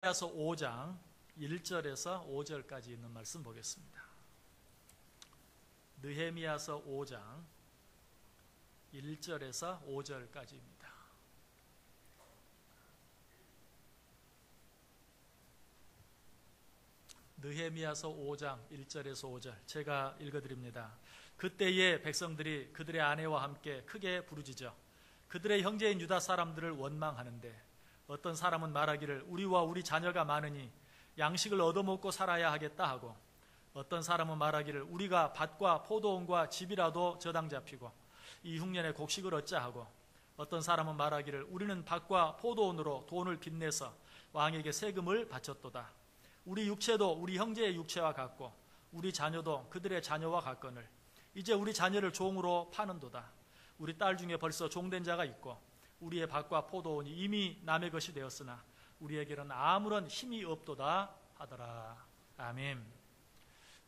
느헤미야서 5장 1절에서 5절까지 있는 말씀 보겠습니다. 느헤미야서 5장 1절에서 5절까지입니다. 느헤미야서 5장 1절에서 5절 제가 읽어드립니다. 그때의 백성들이 그들의 아내와 함께 크게 부르짖어 그들의 형제인 유다 사람들을 원망하는데 어떤 사람은 말하기를 우리와 우리 자녀가 많으니 양식을 얻어먹고 살아야 하겠다 하고, 어떤 사람은 말하기를 우리가 밭과 포도원과 집이라도 저당 잡히고 이 흉년에 곡식을 얻자 하고, 어떤 사람은 말하기를 우리는 밭과 포도원으로 돈을 빚내서 왕에게 세금을 바쳤도다. 우리 육체도 우리 형제의 육체와 같고 우리 자녀도 그들의 자녀와 같거늘 이제 우리 자녀를 종으로 파는도다. 우리 딸 중에 벌써 종된 자가 있고 우리의 밭과 포도원이 이미 남의 것이 되었으나 우리에게는 아무런 힘이 없도다 하더라. 아멘.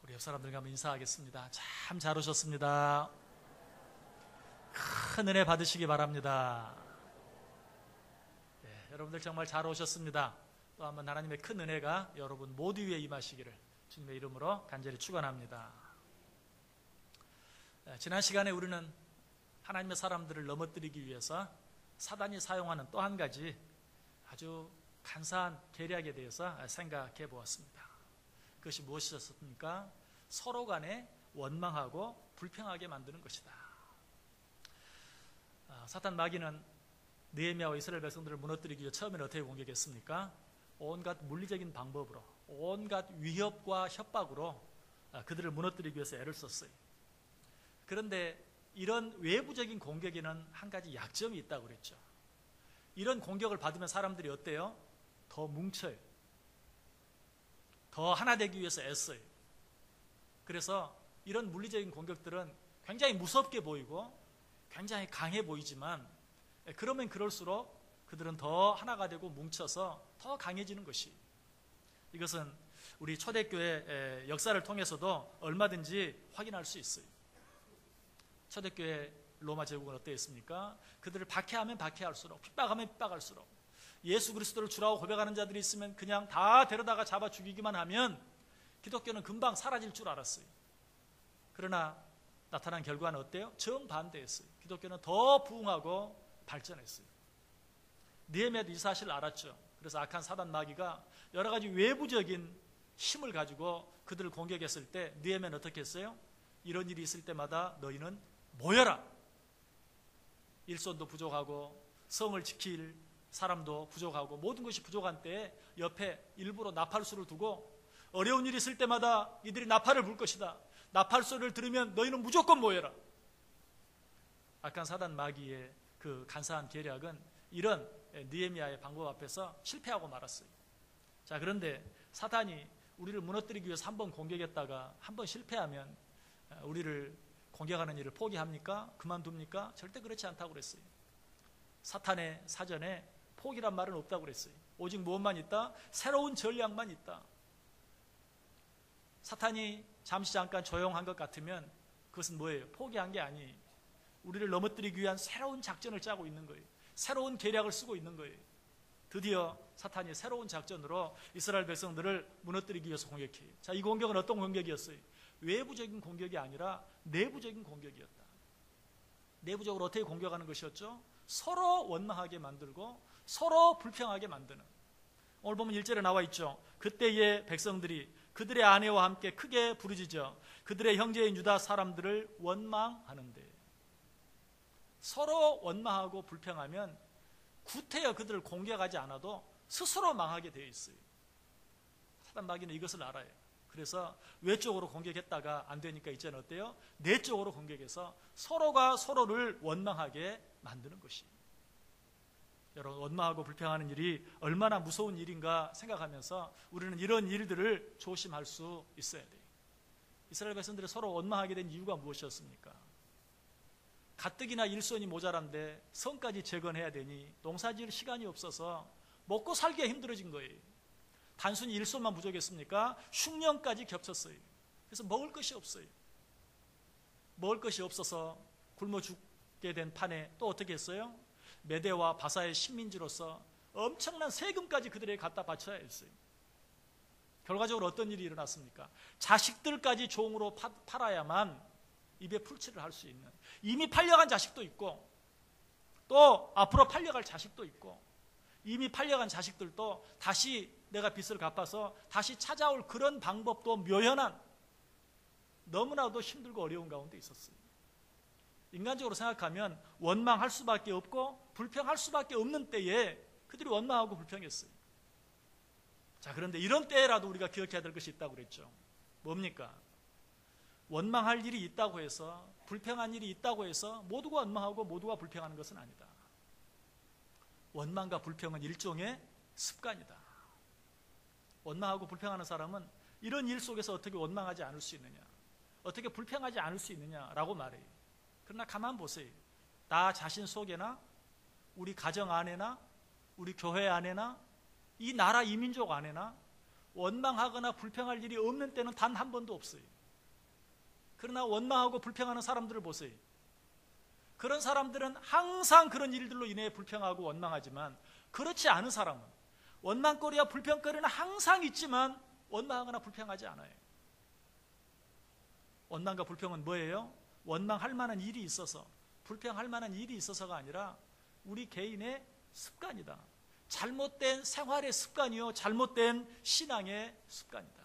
우리 옆 사람들과 한번 인사하겠습니다. 참 잘 오셨습니다. 큰 은혜 받으시기 바랍니다. 네, 여러분들 정말 잘 오셨습니다. 또 한번 하나님의 큰 은혜가 여러분 모두 위에 임하시기를 주님의 이름으로 간절히 축원합니다. 지난 시간에 우리는 하나님의 사람들을 넘어뜨리기 위해서 사단이 사용하는 또 한 가지 아주 간사한 계략에 대해서 생각해 보았습니다. 그것이 무엇이었습니까? 서로 간에 원망하고 불평하게 만드는 것이다. 사탄 마귀는 느헤미야와 이스라엘 백성들을 무너뜨리기 위해 처음에는 어떻게 공격했습니까? 온갖 물리적인 방법으로, 온갖 위협과 협박으로 그들을 무너뜨리기 위해서 애를 썼어요. 그런데 이런 외부적인 공격에는 한 가지 약점이 있다고 그랬죠. 이런 공격을 받으면 사람들이 어때요? 더 뭉쳐요. 더 하나 되기 위해서 애써요. 그래서 이런 물리적인 공격들은 굉장히 무섭게 보이고 굉장히 강해 보이지만 그러면 그럴수록 그들은 더 하나가 되고 뭉쳐서 더 강해지는 것이, 이것은 우리 초대교회 역사를 통해서도 얼마든지 확인할 수 있어요. 초대교회 로마 제국은 어땠습니까? 그들을 박해하면 박해할수록, 핍박하면 핍박할수록, 예수 그리스도를 주라고 고백하는 자들이 있으면 그냥 다 데려다가 잡아 죽이기만 하면 기독교는 금방 사라질 줄 알았어요. 그러나 나타난 결과는 어때요? 정반대였어요. 기독교는 더 부흥하고 발전했어요. 느헤미야도 이 사실을 알았죠. 그래서 악한 사단 마귀가 여러 가지 외부적인 힘을 가지고 그들을 공격했을 때 느헤미야는 어떻게 했어요? 이런 일이 있을 때마다 너희는 모여라. 일손도 부족하고 성을 지킬 사람도 부족하고 모든 것이 부족한 때에 옆에 일부러 나팔수를 두고 어려운 일이 있을 때마다 이들이 나팔을 불 것이다. 나팔 소리를 들으면 너희는 무조건 모여라. 악한 사단 마귀의 그 간사한 계략은 이런 느헤미야의 방법 앞에서 실패하고 말았어요. 자, 그런데 사단이 우리를 무너뜨리기 위해서 한 번 공격했다가 한 번 실패하면 우리를 공격하는 일을 포기합니까? 그만둡니까? 절대 그렇지 않다고 그랬어요. 사탄의 사전에 포기란 말은 없다고 그랬어요. 오직 무엇만 있다? 새로운 전략만 있다. 사탄이 잠시 잠깐 조용한 것 같으면 그것은 뭐예요? 포기한 게 아니에요. 우리를 넘어뜨리기 위한 새로운 작전을 짜고 있는 거예요. 새로운 계략을 쓰고 있는 거예요. 드디어 사탄이 새로운 작전으로 이스라엘 백성들을 무너뜨리기 위해서 공격해요. 자, 이 공격은 어떤 공격이었어요? 외부적인 공격이 아니라 내부적인 공격이었다. 내부적으로 어떻게 공격하는 것이었죠? 서로 원망하게 만들고 서로 불평하게 만드는. 오늘 보면 1절에 나와 있죠. 그때의 백성들이 그들의 아내와 함께 크게 부르짖어 그들의 형제인 유다 사람들을 원망하는데, 서로 원망하고 불평하면 구태여 그들을 공격하지 않아도 스스로 망하게 되어 있어요. 사단 마귀는 이것을 알아요. 그래서 외적으로 공격했다가 안 되니까 이제는 어때요? 내적으로 공격해서 서로가 서로를 원망하게 만드는 것이. 여러분, 원망하고 불평하는 일이 얼마나 무서운 일인가 생각하면서 우리는 이런 일들을 조심할 수 있어야 돼요. 이스라엘 백성들이 서로 원망하게 된 이유가 무엇이었습니까? 가뜩이나 일손이 모자란데 성까지 재건해야 되니 농사지을 시간이 없어서 먹고 살기가 힘들어진 거예요. 단순히 일손만 부족했습니까? 흉년까지 겹쳤어요. 그래서 먹을 것이 없어요. 먹을 것이 없어서 굶어 죽게 된 판에 또 어떻게 했어요? 메대와 바사의 식민지로서 엄청난 세금까지 그들에게 갖다 바쳐야 했어요. 결과적으로 어떤 일이 일어났습니까? 자식들까지 종으로 팔아야만 입에 풀칠을 할 수 있는, 이미 팔려간 자식도 있고 또 앞으로 팔려갈 자식도 있고, 이미 팔려간 자식들도 다시 내가 빚을 갚아서 다시 찾아올 그런 방법도 묘연한, 너무나도 힘들고 어려운 가운데 있었어요. 인간적으로 생각하면 원망할 수밖에 없고 불평할 수밖에 없는 때에 그들이 원망하고 불평했어요. 자, 그런데 이런 때라도 우리가 기억해야 될 것이 있다고 그랬죠. 뭡니까? 원망할 일이 있다고 해서, 불평한 일이 있다고 해서 모두가 원망하고 모두가 불평하는 것은 아니다. 원망과 불평은 일종의 습관이다. 원망하고 불평하는 사람은 이런 일 속에서 어떻게 원망하지 않을 수 있느냐, 어떻게 불평하지 않을 수 있느냐라고 말해요. 그러나 가만 보세요. 나 자신 속에나 우리 가정 안에나 우리 교회 안에나 이 나라 이 민족 안에나 원망하거나 불평할 일이 없는 때는 단 한 번도 없어요. 그러나 원망하고 불평하는 사람들을 보세요. 그런 사람들은 항상 그런 일들로 인해 불평하고 원망하지만, 그렇지 않은 사람은 원망거리와 불평거리는 항상 있지만 원망하거나 불평하지 않아요. 원망과 불평은 뭐예요? 원망할 만한 일이 있어서, 불평할 만한 일이 있어서가 아니라 우리 개인의 습관이다. 잘못된 생활의 습관이요, 잘못된 신앙의 습관이다.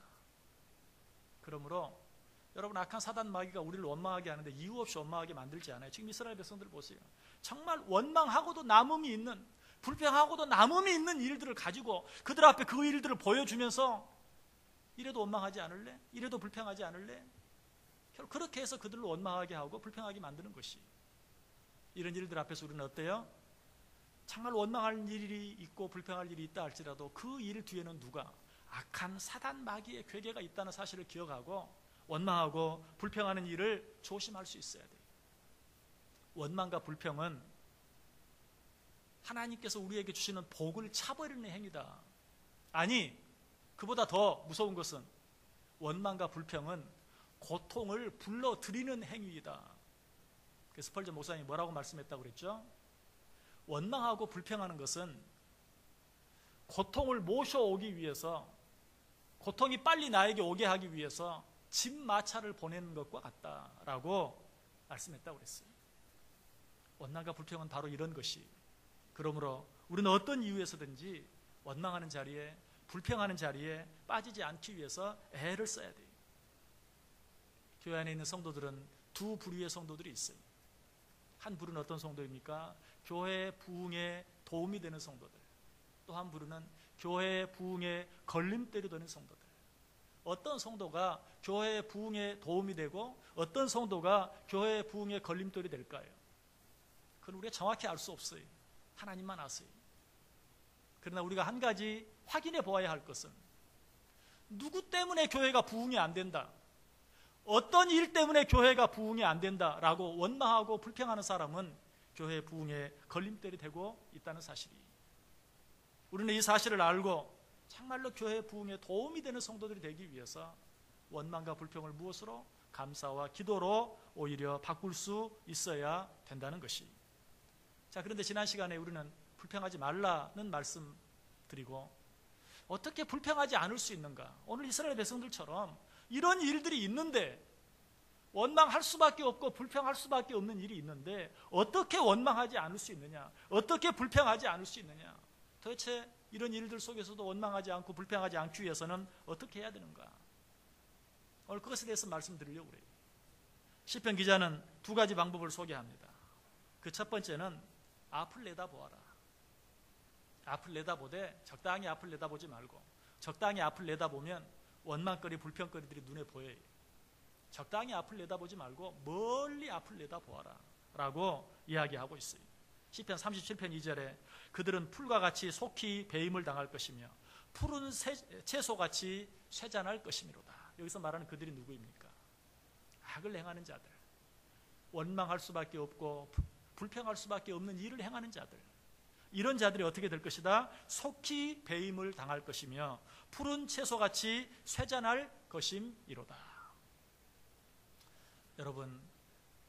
그러므로 여러분, 악한 사단 마귀가 우리를 원망하게 하는데 이유 없이 원망하게 만들지 않아요. 지금 이스라엘 백성들 보세요. 정말 원망하고도 남음이 있는, 불평하고도 남음이 있는 일들을 가지고 그들 앞에 그 일들을 보여주면서 이래도 원망하지 않을래? 이래도 불평하지 않을래? 결국 그렇게 해서 그들을 원망하게 하고 불평하게 만드는 것이, 이런 일들 앞에서 우리는 어때요? 정말 원망할 일이 있고 불평할 일이 있다 할지라도 그 일 뒤에는 누가? 악한 사단 마귀의 괴계가 있다는 사실을 기억하고 원망하고 불평하는 일을 조심할 수 있어야 돼요. 원망과 불평은 하나님께서 우리에게 주시는 복을 차버리는 행위다. 아니, 그보다 더 무서운 것은 원망과 불평은 고통을 불러들이는 행위이다. 그래서 스펄전 목사님이 뭐라고 말씀했다고 그랬죠? 원망하고 불평하는 것은 고통을 모셔오기 위해서, 고통이 빨리 나에게 오게 하기 위해서 집 마차를 보내는 것과 같다라고 말씀했다고 그랬어요. 원망과 불평은 바로 이런 것이. 그러므로 우리는 어떤 이유에서든지 원망하는 자리에, 불평하는 자리에 빠지지 않기 위해서 애를 써야 돼요. 교회 안에 있는 성도들은 두 부류의 성도들이 있어요. 한 부류는 어떤 성도입니까? 교회 부흥에 도움이 되는 성도들. 또 한 부류는 교회 부흥에 걸림돌이 되는 성도들. 어떤 성도가 교회 부흥에 도움이 되고 어떤 성도가 교회 부흥에 걸림돌이 될까요? 그건 우리가 정확히 알 수 없어요. 하나님만 아세요. 그러나 우리가 한 가지 확인해 보아야 할 것은, 누구 때문에 교회가 부흥이 안 된다, 어떤 일 때문에 교회가 부흥이 안 된다라고 원망하고 불평하는 사람은 교회 부흥에 걸림돌이 되고 있다는 사실이. 우리는 이 사실을 알고 정말로 교회 부흥에 도움이 되는 성도들이 되기 위해서 원망과 불평을 무엇으로? 감사와 기도로 오히려 바꿀 수 있어야 된다는 것이. 자, 그런데 지난 시간에 우리는 불평하지 말라는 말씀 드리고, 어떻게 불평하지 않을 수 있는가? 오늘 이스라엘 백성들처럼 이런 일들이 있는데, 원망할 수밖에 없고 불평할 수밖에 없는 일이 있는데 어떻게 원망하지 않을 수 있느냐? 어떻게 불평하지 않을 수 있느냐? 도대체 이런 일들 속에서도 원망하지 않고 불평하지 않기 위해서는 어떻게 해야 되는가? 오늘 그것에 대해서 말씀드리려고 그래요. 시편 기자는 두 가지 방법을 소개합니다. 그 첫 번째는 앞을 내다보아라. 앞을 내다보되 적당히 앞을 내다보지 말고, 적당히 앞을 내다보면 원망거리 불평거리들이 눈에 보여요. 적당히 앞을 내다보지 말고 멀리 앞을 내다보아라 라고 이야기하고 있어요. 시편 37편 2절에 그들은 풀과 같이 속히 배임을 당할 것이며 푸른 채소같이 쇠잔할 것이미로다. 여기서 말하는 그들이 누구입니까? 악을 행하는 자들, 원망할 수밖에 없고 불평할 수밖에 없는 일을 행하는 자들, 이런 자들이 어떻게 될 것이다? 속히 배임을 당할 것이며 푸른 채소같이 쇠잔할 것임이로다. 여러분,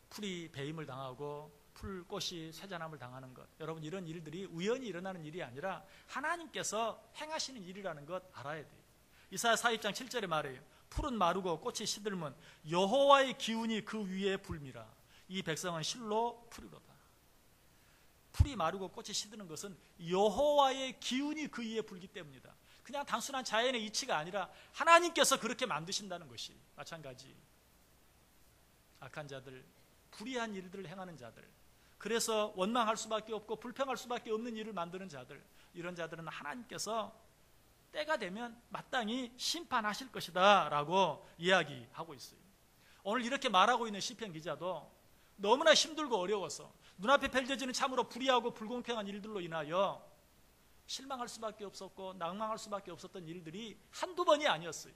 풀이 배임을 당하고 풀꽃이 쇠잔함을 당하는 것, 여러분 이런 일들이 우연히 일어나는 일이 아니라 하나님께서 행하시는 일이라는 것 알아야 돼요. 이사야 40장 7절에 말해요. 풀은 마르고 꽃이 시들면 여호와의 기운이 그 위에 불미라. 이 백성은 실로 풀이로다. 풀이 마르고 꽃이 시드는 것은 여호와의 기운이 그 위에 불기 때문이다. 그냥 단순한 자연의 이치가 아니라 하나님께서 그렇게 만드신다는 것이 마찬가지. 악한 자들, 불의한 일들을 행하는 자들, 그래서 원망할 수밖에 없고 불평할 수밖에 없는 일을 만드는 자들, 이런 자들은 하나님께서 때가 되면 마땅히 심판하실 것이다 라고 이야기하고 있어요. 오늘 이렇게 말하고 있는 시편 기자도 너무나 힘들고 어려워서 눈앞에 펼쳐지는 참으로 불의하고 불공평한 일들로 인하여 실망할 수밖에 없었고 낭망할 수밖에 없었던 일들이 한두 번이 아니었어요.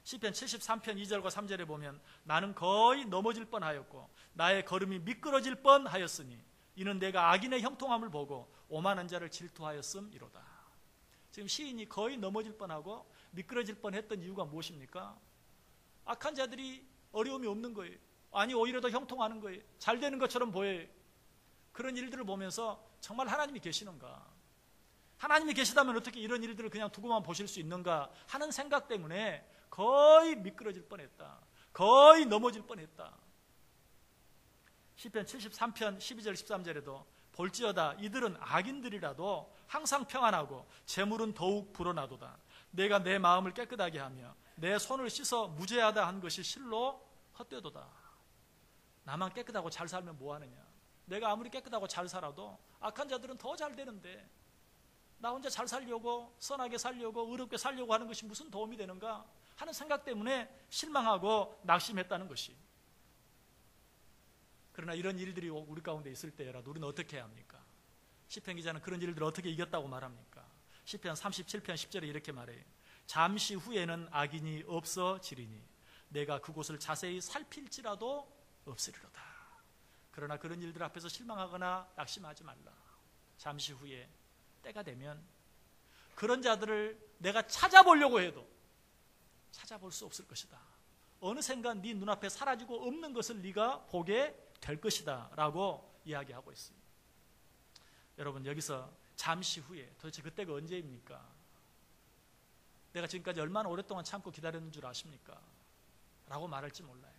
시편 73편 2절과 3절에 보면 나는 거의 넘어질 뻔하였고 나의 걸음이 미끄러질 뻔하였으니 이는 내가 악인의 형통함을 보고 오만한 자를 질투하였음이로다. 지금 시인이 거의 넘어질 뻔하고 미끄러질 뻔했던 이유가 무엇입니까? 악한 자들이 어려움이 없는 거예요. 아니 오히려 더 형통하는 거예요. 잘 되는 것처럼 보여요. 그런 일들을 보면서 정말 하나님이 계시는가? 하나님이 계시다면 어떻게 이런 일들을 그냥 두고만 보실 수 있는가 하는 생각 때문에 거의 미끄러질 뻔했다. 거의 넘어질 뻔했다. 시편 73편 12절 13절에도 볼지어다 이들은 악인들이라도 항상 평안하고 재물은 더욱 불어나도다. 내가 내 마음을 깨끗하게 하며 내 손을 씻어 무죄하다 한 것이 실로 헛되도다. 나만 깨끗하고 잘 살면 뭐하느냐. 내가 아무리 깨끗하고 잘 살아도 악한 자들은 더 잘 되는데 나 혼자 잘 살려고 선하게 살려고 의롭게 살려고 하는 것이 무슨 도움이 되는가 하는 생각 때문에 실망하고 낙심했다는 것이. 그러나 이런 일들이 우리 가운데 있을 때라도 우리는 어떻게 해야 합니까? 시편 기자는 그런 일들을 어떻게 이겼다고 말합니까? 시편 37편 10절에 이렇게 말해요. 잠시 후에는 악인이 없어지리니 내가 그곳을 자세히 살필지라도 없으리로다. 그러나 그런 일들 앞에서 실망하거나 낙심하지 말라. 잠시 후에 때가 되면 그런 자들을 내가 찾아보려고 해도 찾아볼 수 없을 것이다. 어느샌가 네 눈앞에 사라지고 없는 것을 네가 보게 될 것이다 라고 이야기하고 있습니다. 여러분 여기서 잠시 후에 도대체 그때가 언제입니까? 내가 지금까지 얼마나 오랫동안 참고 기다렸는 줄 아십니까? 라고 말할지 몰라요.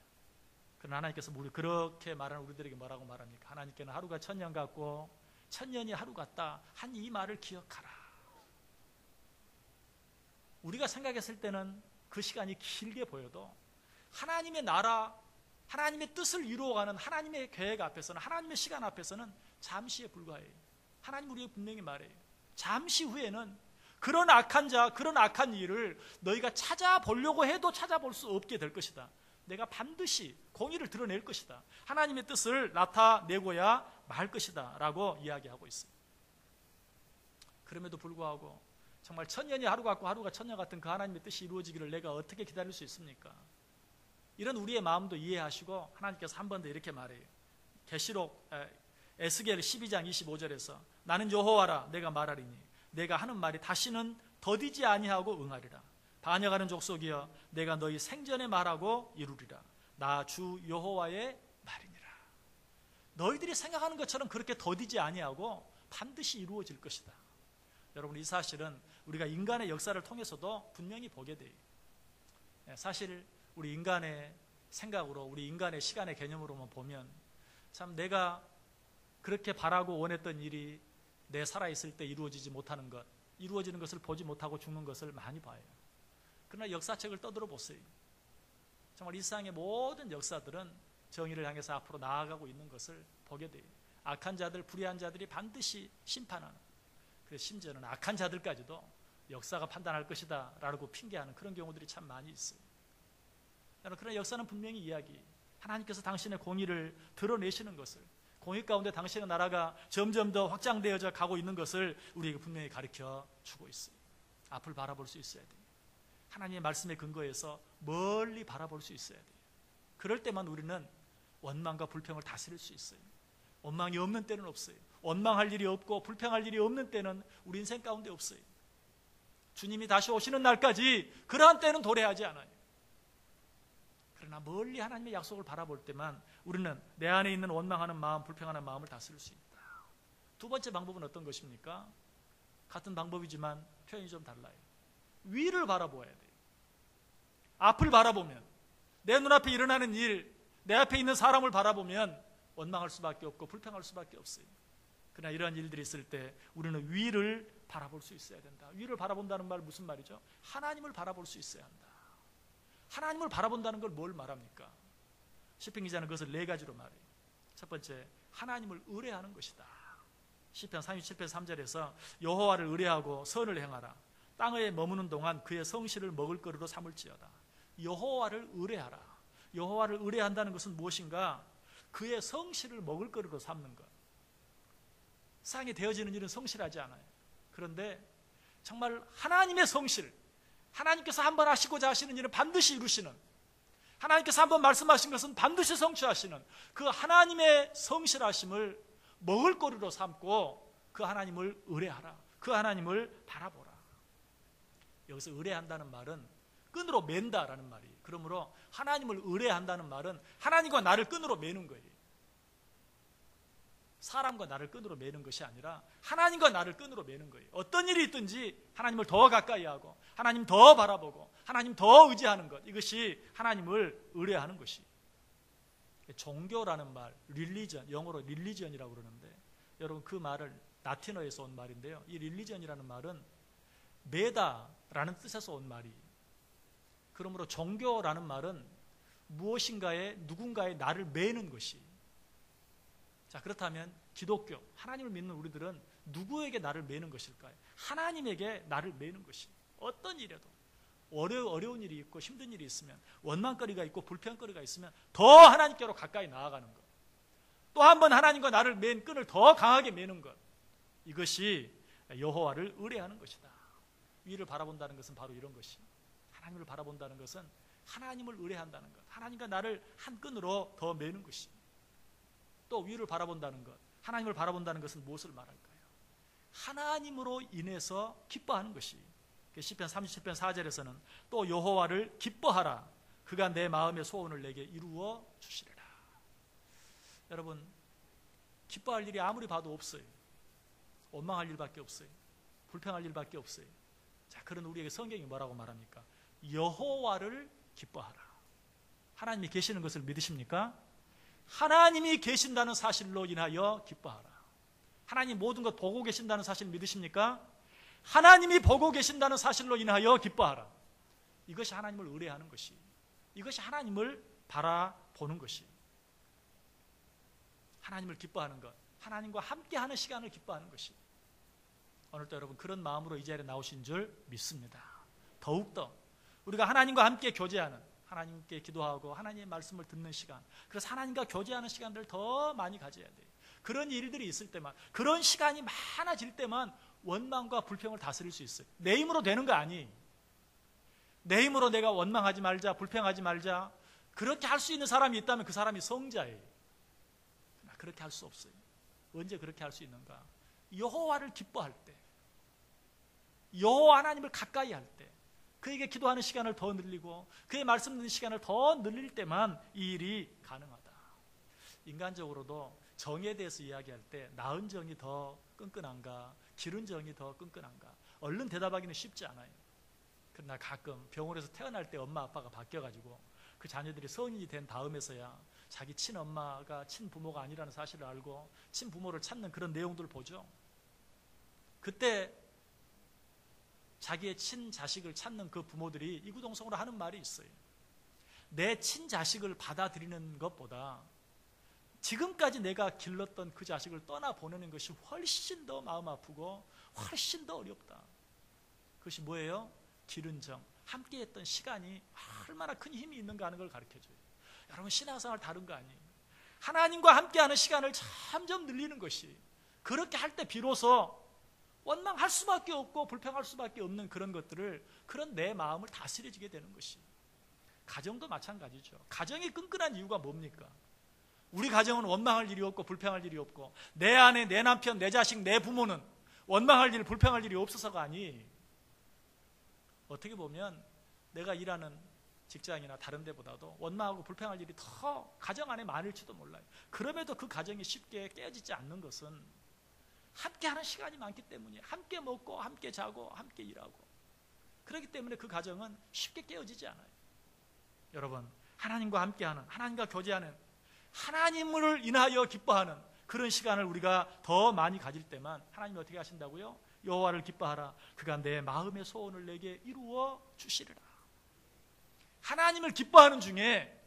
그러나 하나님께서 우리 그렇게 말하는 우리들에게 뭐라고 말합니까? 하나님께는 하루가 천년 같고 천년이 하루 같다 한 이 말을 기억하라. 우리가 생각했을 때는 그 시간이 길게 보여도 하나님의 나라, 하나님의 뜻을 이루어가는 하나님의 계획 앞에서는, 하나님의 시간 앞에서는 잠시에 불과해요. 하나님 우리에게 분명히 말해요. 잠시 후에는 그런 악한 자, 그런 악한 일을 너희가 찾아보려고 해도 찾아볼 수 없게 될 것이다. 내가 반드시 공의를 드러낼 것이다. 하나님의 뜻을 나타내고야 말 것이다 라고 이야기하고 있습니다. 그럼에도 불구하고 정말 천년이 하루 같고 하루가 천년 같은 그 하나님의 뜻이 이루어지기를 내가 어떻게 기다릴 수 있습니까? 이런 우리의 마음도 이해하시고 하나님께서 한 번 더 이렇게 말해요. 계시록 에스겔 12장 25절에서 나는 여호와라 내가 말하리니 내가 하는 말이 다시는 더디지 아니하고 응하리라. 반역하는 족속이여 내가 너희 생전에 말하고 이루리라. 나 주 여호와의 말이니라. 너희들이 생각하는 것처럼 그렇게 더디지 아니하고 반드시 이루어질 것이다. 여러분 이 사실은 우리가 인간의 역사를 통해서도 분명히 보게 돼요. 사실 우리 인간의 생각으로 우리 인간의 시간의 개념으로만 보면 참 내가 그렇게 바라고 원했던 일이 내 살아있을 때 이루어지지 못하는 것, 이루어지는 것을 보지 못하고 죽는 것을 많이 봐요. 그러나 역사책을 떠들어 보세요. 정말 이 세상의 모든 역사들은 정의를 향해서 앞으로 나아가고 있는 것을 보게 돼요. 악한 자들, 불의한 자들이 반드시 심판하는, 그래서 심지어는 악한 자들까지도 역사가 판단할 것이다 라고 핑계하는 그런 경우들이 참 많이 있어요. 그러나 역사는 분명히 이야기, 하나님께서 당신의 공의를 드러내시는 것을, 공의 가운데 당신의 나라가 점점 더 확장되어져 가고 있는 것을 우리에게 분명히 가르쳐 주고 있어요. 앞을 바라볼 수 있어야 돼요. 하나님의 말씀에 근거해서 멀리 바라볼 수 있어야 돼요. 그럴 때만 우리는 원망과 불평을 다스릴 수 있어요. 원망이 없는 때는 없어요. 원망할 일이 없고 불평할 일이 없는 때는 우리 인생 가운데 없어요. 주님이 다시 오시는 날까지 그러한 때는 도래하지 않아요. 그러나 그러나 멀리 하나님의 약속을 바라볼 때만 우리는 내 안에 있는 원망하는 마음, 불평하는 마음을 다스릴 수 있다. 두 번째 방법은 어떤 것입니까? 같은 방법이지만 표현이 좀 달라요. 위를 바라보아야 돼요. 앞을 바라보면, 내 눈앞에 일어나는 일, 내 앞에 있는 사람을 바라보면 원망할 수밖에 없고 불평할 수밖에 없어요. 그러나 이러한 일들이 있을 때 우리는 위를 바라볼 수 있어야 된다. 위를 바라본다는 말 무슨 말이죠? 하나님을 바라볼 수 있어야 한다. 하나님을 바라본다는 걸 뭘 말합니까? 시편 기자는 그것을 4가지로 말해요. 첫 번째, 하나님을 의뢰하는 것이다. 시편 37편 3절에서 여호와를 의뢰하고 선을 행하라. 땅에 머무는 동안 그의 성실을 먹을거리로 삼을지어다. 여호와를 의뢰하라. 여호와를 의뢰한다는 것은 무엇인가? 그의 성실을 먹을거리로 삼는 것. 세상에 되어지는 일은 성실하지 않아요. 그런데 정말 하나님의 성실, 하나님께서 한번 하시고자 하시는 일은 반드시 이루시는, 하나님께서 한번 말씀하신 것은 반드시 성취하시는 그 하나님의 성실하심을 먹을거리로 삼고 그 하나님을 의뢰하라. 그 하나님을 바라보라. 여기서 의뢰한다는 말은 끈으로 맨다라는 말이에요. 그러므로 하나님을 의뢰한다는 말은 하나님과 나를 끈으로 매는 거예요. 사람과 나를 끈으로 매는 것이 아니라 하나님과 나를 끈으로 매는 거예요. 어떤 일이 있든지 하나님을 더 가까이 하고 하나님 더 바라보고 하나님 더 의지하는 것, 이것이 하나님을 의뢰하는 것이. 종교라는 말, 릴리전, 영어로 릴리전이라고 그러는데 여러분 그 말을 라틴어에서 온 말인데요. 이 릴리전이라는 말은 매다라는 뜻에서 온 말이에요. 그러므로 종교라는 말은 무엇인가에 누군가의 나를 매는 것이. 자, 그렇다면 기독교, 하나님을 믿는 우리들은 누구에게 나를 매는 것일까요? 하나님에게 나를 매는 것이. 어떤 일에도 어려운 일이 있고 힘든 일이 있으면, 원망거리가 있고 불평거리가 있으면 더 하나님께로 가까이 나아가는 것, 또 한 번 하나님과 나를 맨 끈을 더 강하게 매는 것, 이것이 여호와를 의뢰하는 것이다. 위를 바라본다는 것은 바로 이런 것이, 하나님을 바라본다는 것은 하나님을 의뢰한다는 것, 하나님과 나를 한 끈으로 더 매는 것이. 또 위를 바라본다는 것, 하나님을 바라본다는 것은 무엇을 말할까요? 하나님으로 인해서 기뻐하는 것이. 시편 37편 4절에서는 또 여호와를 기뻐하라. 그가 내 마음의 소원을 내게 이루어 주시리라. 여러분, 기뻐할 일이 아무리 봐도 없어요. 원망할 일밖에 없어요. 불평할 일밖에 없어요. 자, 그런 우리에게 성경이 뭐라고 말합니까? 여호와를 기뻐하라. 하나님이 계시는 것을 믿으십니까? 하나님이 계신다는 사실로 인하여 기뻐하라. 하나님 모든 것 보고 계신다는 사실 믿으십니까? 하나님이 보고 계신다는 사실로 인하여 기뻐하라. 이것이 하나님을 의뢰하는 것이, 이것이 하나님을 바라보는 것이, 하나님을 기뻐하는 것, 하나님과 함께하는 시간을 기뻐하는 것이. 오늘도 여러분 그런 마음으로 이 자리에 나오신 줄 믿습니다. 더욱더 우리가 하나님과 함께 교제하는, 하나님께 기도하고 하나님의 말씀을 듣는 시간, 그래서 하나님과 교제하는 시간들을 더 많이 가져야 돼요. 그런 일들이 있을 때만, 그런 시간이 많아질 때만 원망과 불평을 다스릴 수 있어요. 내 힘으로 되는 거 아니에요. 내 힘으로 내가 원망하지 말자, 불평하지 말자, 그렇게 할 수 있는 사람이 있다면 그 사람이 성자예요. 그렇게 할 수 없어요. 언제 그렇게 할 수 있는가? 여호와를 기뻐할 때, 여호와 하나님을 가까이 할 때, 그에게 기도하는 시간을 더 늘리고 그의 말씀 듣는 시간을 더 늘릴 때만 이 일이 가능하다. 인간적으로도 정에 대해서 이야기할 때 나은 정이 더 끈끈한가, 기른 정이 더 끈끈한가, 얼른 대답하기는 쉽지 않아요. 그러나 가끔 병원에서 태어날 때 엄마 아빠가 바뀌어가지고 그 자녀들이 성인이 된 다음에서야 자기 친엄마가 친부모가 아니라는 사실을 알고 친부모를 찾는 그런 내용들을 보죠. 그때 자기의 친자식을 찾는 그 부모들이 이구동성으로 하는 말이 있어요. 내 친자식을 받아들이는 것보다 지금까지 내가 길렀던 그 자식을 떠나보내는 것이 훨씬 더 마음 아프고 훨씬 더 어렵다. 그것이 뭐예요? 기른 정, 함께했던 시간이 얼마나 큰 힘이 있는가 하는 걸 가르쳐줘요. 여러분, 신앙생활 다른 거 아니에요. 하나님과 함께하는 시간을 점점 늘리는 것이, 그렇게 할 때 비로소 원망할 수밖에 없고 불평할 수밖에 없는 그런 것들을, 그런 내 마음을 다스려지게 되는 것이. 가정도 마찬가지죠. 가정이 끈끈한 이유가 뭡니까? 우리 가정은 원망할 일이 없고 불평할 일이 없고, 내 아내, 내 남편, 내 자식, 내 부모는 원망할 일, 불평할 일이 없어서가 아니, 어떻게 보면 내가 일하는 직장이나 다른 데보다도 원망하고 불평할 일이 더 가정 안에 많을지도 몰라요. 그럼에도 그 가정이 쉽게 깨어지지 않는 것은 함께하는 시간이 많기 때문이에요. 함께 먹고 함께 자고 함께 일하고, 그렇기 때문에 그 가정은 쉽게 깨어지지 않아요. 여러분, 하나님과 함께하는, 하나님과 교제하는, 하나님을 인하여 기뻐하는 그런 시간을 우리가 더 많이 가질 때만 하나님이 어떻게 하신다고요? 여호와를 기뻐하라, 그가 내 마음의 소원을 내게 이루어 주시리라. 하나님을 기뻐하는 중에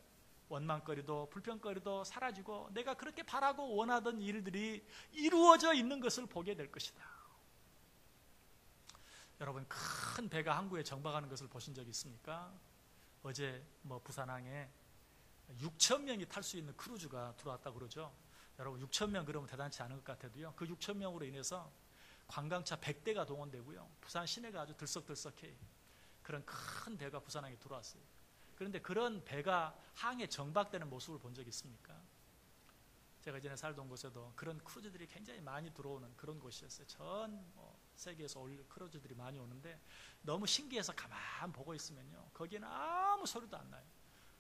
원망거리도 불평거리도 사라지고 내가 그렇게 바라고 원하던 일들이 이루어져 있는 것을 보게 될 것이다. 여러분, 큰 배가 항구에 정박하는 것을 보신 적이 있습니까? 어제 부산항에 6천 명이 탈 수 있는 크루즈가 들어왔다고 그러죠. 여러분, 6천 명 그러면 대단치 않은 것 같아도요, 그 6천 명으로 인해서 관광차 100대가 동원되고요, 부산 시내가 아주 들썩들썩해요. 그런 큰 배가 부산항에 들어왔어요. 그런데 그런 배가 항에 정박되는 모습을 본 적이 있습니까? 제가 이전에 살던 곳에도 그런 크루즈들이 굉장히 많이 들어오는 그런 곳이었어요. 전 세계에서 올 크루즈들이 많이 오는데 너무 신기해서 가만 보고 있으면요, 거기에는 아무 소리도 안 나요.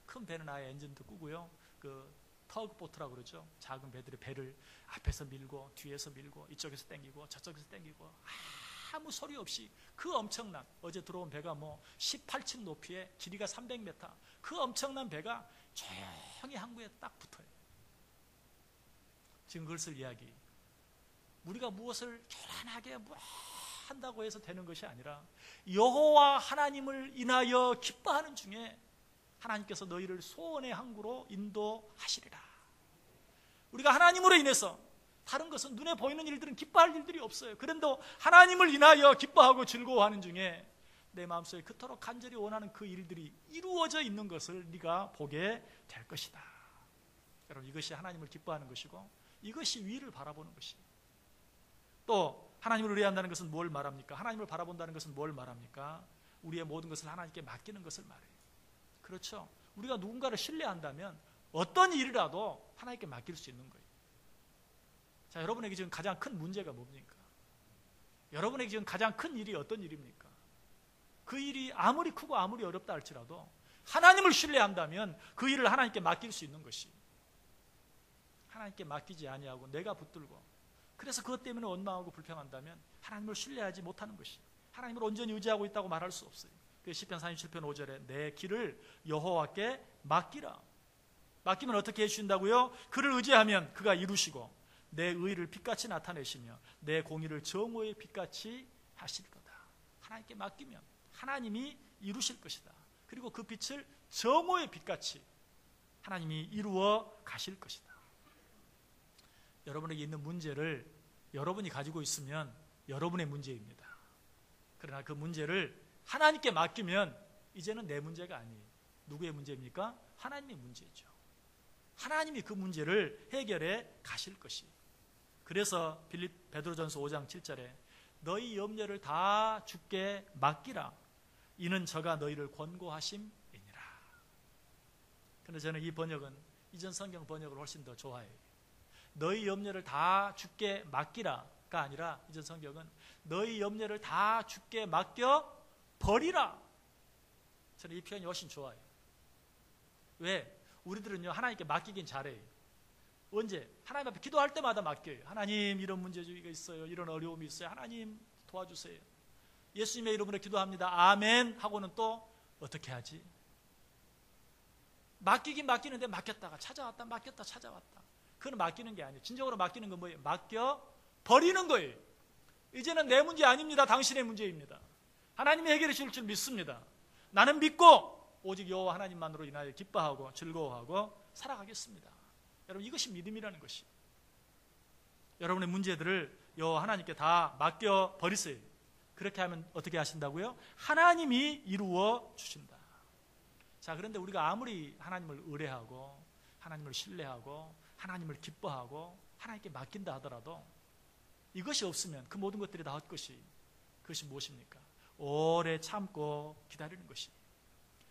큰 배는 아예 엔진도 끄고요, 그 터그보트라고 그러죠. 작은 배들이 배를 앞에서 밀고 뒤에서 밀고 이쪽에서 당기고 저쪽에서 당기고 아무 소리 없이 그 엄청난, 어제 들어온 배가 18층 높이에 길이가 300m, 그 엄청난 배가 조용히 항구에 딱 붙어요. 지금 그걸 쓸 이야기, 우리가 무엇을 교란하게 한다고 해서 되는 것이 아니라 여호와 하나님을 인하여 기뻐하는 중에 하나님께서 너희를 소원의 항구로 인도하시리라. 우리가 하나님으로 인해서, 다른 것은 눈에 보이는 일들은 기뻐할 일들이 없어요. 그런데 하나님을 인하여 기뻐하고 즐거워하는 중에 내 마음속에 그토록 간절히 원하는 그 일들이 이루어져 있는 것을 네가 보게 될 것이다. 여러분, 이것이 하나님을 기뻐하는 것이고 이것이 위를 바라보는 것이에요. 또 하나님을 의뢰한다는 것은 뭘 말합니까? 하나님을 바라본다는 것은 뭘 말합니까? 우리의 모든 것을 하나님께 맡기는 것을 말해요. 그렇죠? 우리가 누군가를 신뢰한다면 어떤 일이라도 하나님께 맡길 수 있는 거예요. 자, 여러분에게 지금 가장 큰 문제가 뭡니까? 여러분에게 지금 가장 큰 일이 어떤 일입니까? 그 일이 아무리 크고 아무리 어렵다 할지라도 하나님을 신뢰한다면 그 일을 하나님께 맡길 수 있는 것이, 하나님께 맡기지 아니하고 내가 붙들고, 그래서 그것 때문에 원망하고 불평한다면 하나님을 신뢰하지 못하는 것이, 하나님을 온전히 의지하고 있다고 말할 수 없어요. 그 시편 37편 5절에 내 길을 여호와께 맡기라. 맡기면 어떻게 해주신다고요? 그를 의지하면 그가 이루시고 내 의를 빛같이 나타내시며 내 공의를 정오의 빛같이 하실 거다. 하나님께 맡기면 하나님이 이루실 것이다. 그리고 그 빛을 정오의 빛같이 하나님이 이루어 가실 것이다. 여러분에게 있는 문제를 여러분이 가지고 있으면 여러분의 문제입니다. 그러나 그 문제를 하나님께 맡기면 이제는 내 문제가 아니에요. 누구의 문제입니까? 하나님의 문제죠. 하나님이 그 문제를 해결해 가실 것이에요. 그래서 베드로전서 5장 7절에 너희 염려를 다 주께 맡기라. 이는 저가 너희를 권고하심이니라. 그런데 저는 이 번역은 이전 성경 번역을 훨씬 더 좋아해요. 너희 염려를 다 주께 맡기라가 아니라 이전 성경은 너희 염려를 다 주께 맡겨 버리라. 저는 이 표현이 훨씬 좋아요. 왜? 우리들은요, 하나님께 맡기긴 잘해요. 언제? 하나님 앞에 기도할 때마다 맡겨요. 하나님, 이런 문제가 있어요. 이런 어려움이 있어요. 하나님 도와주세요. 예수님의 이름으로 기도합니다. 아멘 하고는 또 어떻게 하지? 맡기긴 맡기는데 맡겼다가 찾아왔다, 맡겼다 찾아왔다. 그건 맡기는 게 아니에요. 진정으로 맡기는 건 뭐예요? 맡겨 버리는 거예요. 이제는 내 문제 아닙니다. 당신의 문제입니다. 하나님이 해결해 주실 줄 믿습니다. 나는 믿고 오직 여호와 하나님만으로 인하여 기뻐하고 즐거워하고 살아가겠습니다. 여러분, 이것이 믿음이라는 것이. 여러분의 문제들을 여호와 하나님께 다 맡겨 버리세요. 그렇게 하면 어떻게 하신다고요? 하나님이 이루어 주신다. 자, 그런데 우리가 아무리 하나님을 의뢰하고 하나님을 신뢰하고 하나님을 기뻐하고 하나님께 맡긴다 하더라도 이것이 없으면 그 모든 것들이 다 헛것이, 그것이 무엇입니까? 오래 참고 기다리는 것이.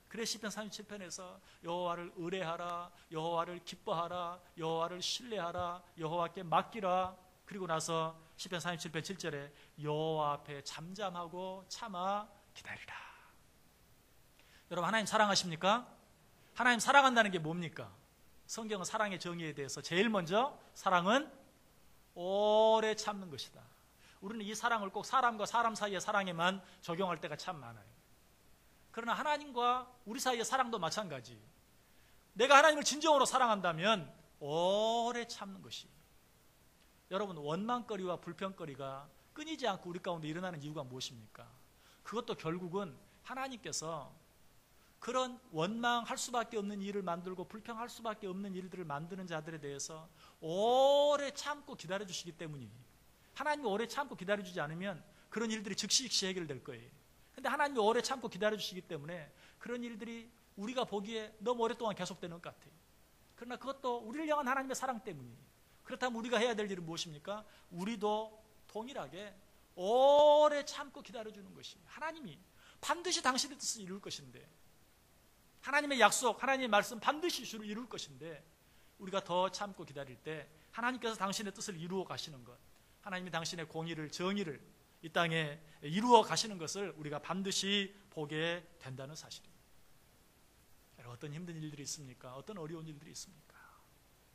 그래서 시편 37편에서 여호와를 의뢰하라, 여호와를 기뻐하라, 여호와를 신뢰하라, 여호와께 맡기라. 그리고 나서 시편 37편 7절에 여호와 앞에 잠잠하고 참아 기다리라. 여러분, 하나님 사랑하십니까? 하나님 사랑한다는 게 뭡니까? 성경은 사랑의 정의에 대해서 제일 먼저 사랑은 오래 참는 것이다. 우리는 이 사랑을 꼭 사람과 사람 사이의 사랑에만 적용할 때가 참 많아요. 그러나 하나님과 우리 사이의 사랑도 마찬가지. 내가 하나님을 진정으로 사랑한다면 오래 참는 것이. 여러분, 원망거리와 불평거리가 끊이지 않고 우리 가운데 일어나는 이유가 무엇입니까? 그것도 결국은 하나님께서 그런 원망할 수밖에 없는 일을 만들고 불평할 수밖에 없는 일들을 만드는 자들에 대해서 오래 참고 기다려주시기 때문이에요. 하나님이 오래 참고 기다려주지 않으면 그런 일들이 즉시 해결될 거예요. 근데 하나님이 오래 참고 기다려주시기 때문에 그런 일들이 우리가 보기에 너무 오랫동안 계속되는 것 같아요. 그러나 그것도 우리를 향한 하나님의 사랑 때문이에요. 그렇다면 우리가 해야 될 일은 무엇입니까? 우리도 동일하게 오래 참고 기다려주는 것입니다. 하나님이 반드시 당신의 뜻을 이룰 것인데, 하나님의 약속, 하나님의 말씀 반드시 이룰 것인데, 우리가 더 참고 기다릴 때 하나님께서 당신의 뜻을 이루어 가시는 것, 하나님이 당신의 공의를, 정의를 이 땅에 이루어 가시는 것을 우리가 반드시 보게 된다는 사실입니다. 어떤 힘든 일들이 있습니까? 어떤 어려운 일들이 있습니까?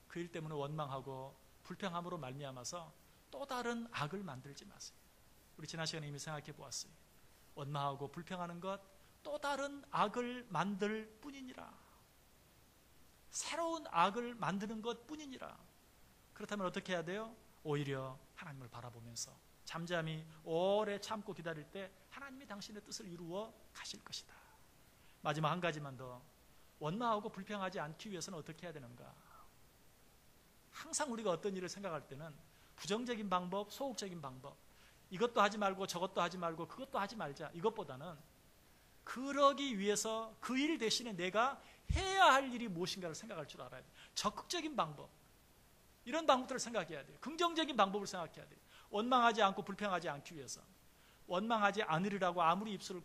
그 일 때문에 원망하고 불평함으로 말미암아서 또 다른 악을 만들지 마세요. 우리 지난 시간에 이미 생각해 보았어요. 원망하고 불평하는 것 또 다른 악을 만들 뿐이니라. 새로운 악을 만드는 것 뿐이니라. 그렇다면 어떻게 해야 돼요? 오히려 하나님을 바라보면서 잠잠히 오래 참고 기다릴 때 하나님이 당신의 뜻을 이루어 가실 것이다. 마지막 한 가지만 더. 원망하고 불평하지 않기 위해서는 어떻게 해야 되는가? 항상 우리가 어떤 일을 생각할 때는 부정적인 방법, 소극적인 방법, 이것도 하지 말고 저것도 하지 말고 그것도 하지 말자, 이것보다는 그러기 위해서 그 일 대신에 내가 해야 할 일이 무엇인가를 생각할 줄 알아야 돼요. 적극적인 방법, 이런 방법들을 생각해야 돼요. 긍정적인 방법을 생각해야 돼요. 원망하지 않고 불평하지 않기 위해서. 원망하지 않으리라고 아무리 입술을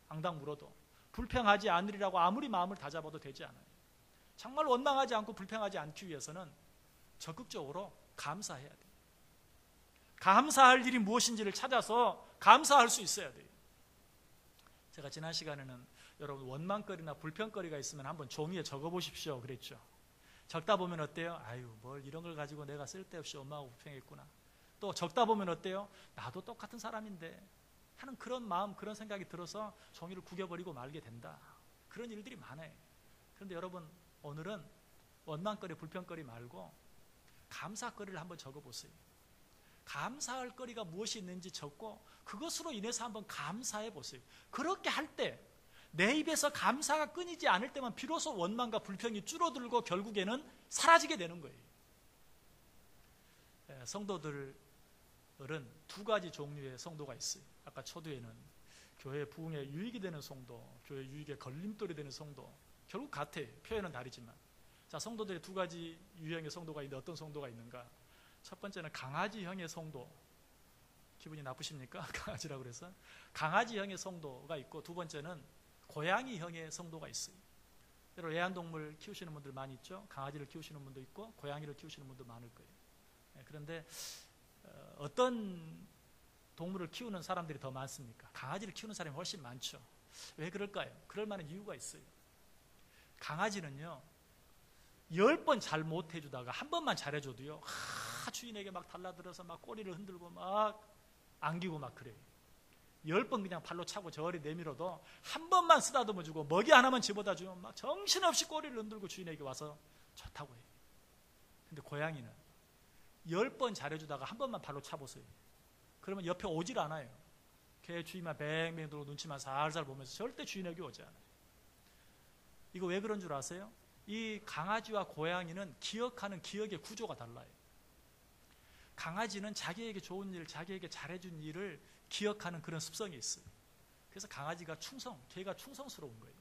앙당 물어도, 불평하지 않으리라고 아무리 마음을 다잡아도 되지 않아요. 정말 원망하지 않고 불평하지 않기 위해서는 적극적으로 감사해야 돼요. 감사할 일이 무엇인지를 찾아서 감사할 수 있어야 돼요. 제가 지난 시간에는 여러분, 원망거리나 불평거리가 있으면 한번 종이에 적어보십시오 그랬죠. 적다 보면 어때요? 아유, 뭘 이런 걸 가지고 내가 쓸데없이 엄마하고 불평했구나. 또 적다 보면 어때요? 나도 똑같은 사람인데 하는 그런 마음, 그런 생각이 들어서 종이를 구겨버리고 말게 된다. 그런 일들이 많아요. 그런데 여러분, 오늘은 원망거리, 불평거리 말고 감사거리를 한번 적어보세요. 감사할 거리가 무엇이 있는지 적고 그것으로 인해서 한번 감사해 보세요. 그렇게 할 때 내 입에서 감사가 끊이지 않을 때만 비로소 원망과 불평이 줄어들고 결국에는 사라지게 되는 거예요. 성도들은 두 가지 종류의 성도가 있어요. 아까 초두에는 교회 부흥에 유익이 되는 성도, 교회 유익에 걸림돌이 되는 성도, 결국 같아요. 표현은 다르지만. 자, 성도들의 두 가지 유형의 성도가 있는데 어떤 성도가 있는가? 첫 번째는 강아지형의 성도. 기분이 나쁘십니까? 강아지라고 그래서. 강아지형의 성도가 있고, 두 번째는 고양이형의 성도가 있어요. 여러분, 애완동물 키우시는 분들 많이 있죠? 강아지를 키우시는 분도 있고 고양이를 키우시는 분도 많을 거예요. 그런데 어떤 동물을 키우는 사람들이 더 많습니까? 강아지를 키우는 사람이 훨씬 많죠. 왜 그럴까요? 그럴 만한 이유가 있어요. 강아지는요, 10번 잘 못해주다가 한 번만 잘해줘도요, 주인에게 막 달라들어서 막 꼬리를 흔들고 막 안기고 막 그래요. 10번 그냥 발로 차고 저리 내밀어도 한 번만 쓰다듬어 주고 먹이 하나만 집어다 주면 막 정신없이 꼬리를 흔들고 주인에게 와서 좋다고 해요. 근데 고양이는 10번 잘해주다가 한 번만 발로 차보세요. 그러면 옆에 오질 않아요. 걔 주인만 뱅뱅 돌고 눈치만 살살 보면서 절대 주인에게 오지 않아요. 이거 왜 그런 줄 아세요? 이 강아지와 고양이는 기억하는 기억의 구조가 달라요. 강아지는 자기에게 좋은 일, 자기에게 잘해준 일을 기억하는 그런 습성이 있어요. 그래서 강아지가 걔가 충성스러운 거예요.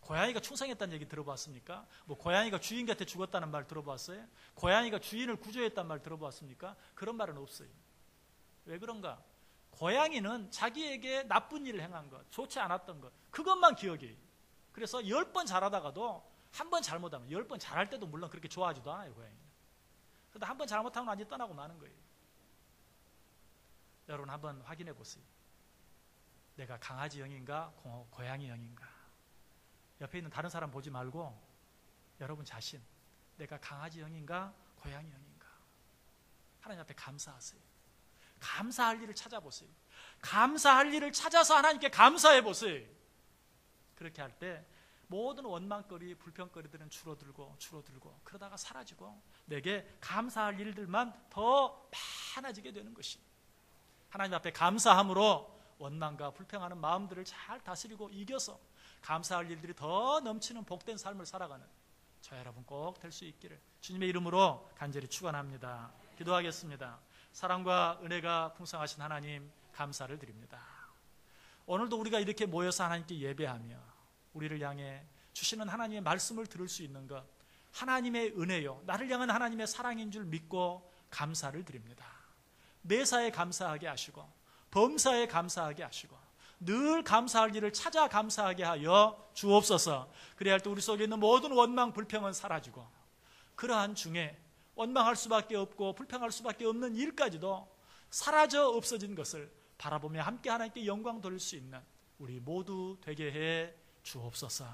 고양이가 충성했다는 얘기 들어봤습니까? 뭐 고양이가 주인 곁에 죽었다는 말 들어봤어요? 고양이가 주인을 구조했다는 말 들어봤습니까? 그런 말은 없어요. 왜 그런가? 고양이는 자기에게 나쁜 일을 행한 것, 좋지 않았던 것, 그것만 기억해요. 그래서 10번 잘하다가도 한 번 잘못하면, 10번 잘할 때도 물론 그렇게 좋아하지도 않아요, 고양이는. 그런데 한 번 잘못하면 완전히 떠나고 마는 거예요. 여러분, 한번 확인해 보세요. 내가 강아지형인가 고양이형인가? 옆에 있는 다른 사람 보지 말고 여러분 자신, 내가 강아지형인가 고양이형인가 하나님 앞에 감사하세요. 감사할 일을 찾아보세요. 감사할 일을 찾아서 하나님께 감사해 보세요. 그렇게 할 때 모든 원망거리, 불평거리들은 줄어들고 그러다가 사라지고 내게 감사할 일들만 더 많아지게 되는 것입니다. 하나님 앞에 감사함으로 원망과 불평하는 마음들을 잘 다스리고 이겨서 감사할 일들이 더 넘치는 복된 삶을 살아가는 저 여러분 꼭 될 수 있기를 주님의 이름으로 간절히 축원합니다. 기도하겠습니다. 사랑과 은혜가 풍성하신 하나님 감사를 드립니다. 오늘도 우리가 이렇게 모여서 하나님께 예배하며 우리를 향해 주시는 하나님의 말씀을 들을 수 있는 것, 하나님의 은혜요, 나를 향한 하나님의 사랑인 줄 믿고 감사를 드립니다. 매사에 감사하게 하시고 범사에 감사하게 하시고 늘 감사할 일을 찾아 감사하게 하여 주옵소서. 그래야 할 때 우리 속에 있는 모든 원망, 불평은 사라지고 그러한 중에 원망할 수밖에 없고 불평할 수밖에 없는 일까지도 사라져 없어진 것을 바라보며 함께 하나님께 영광 돌릴 수 있는 우리 모두 되게 해 주옵소서.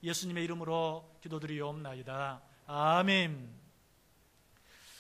예수님의 이름으로 기도드리옵나이다. 아멘.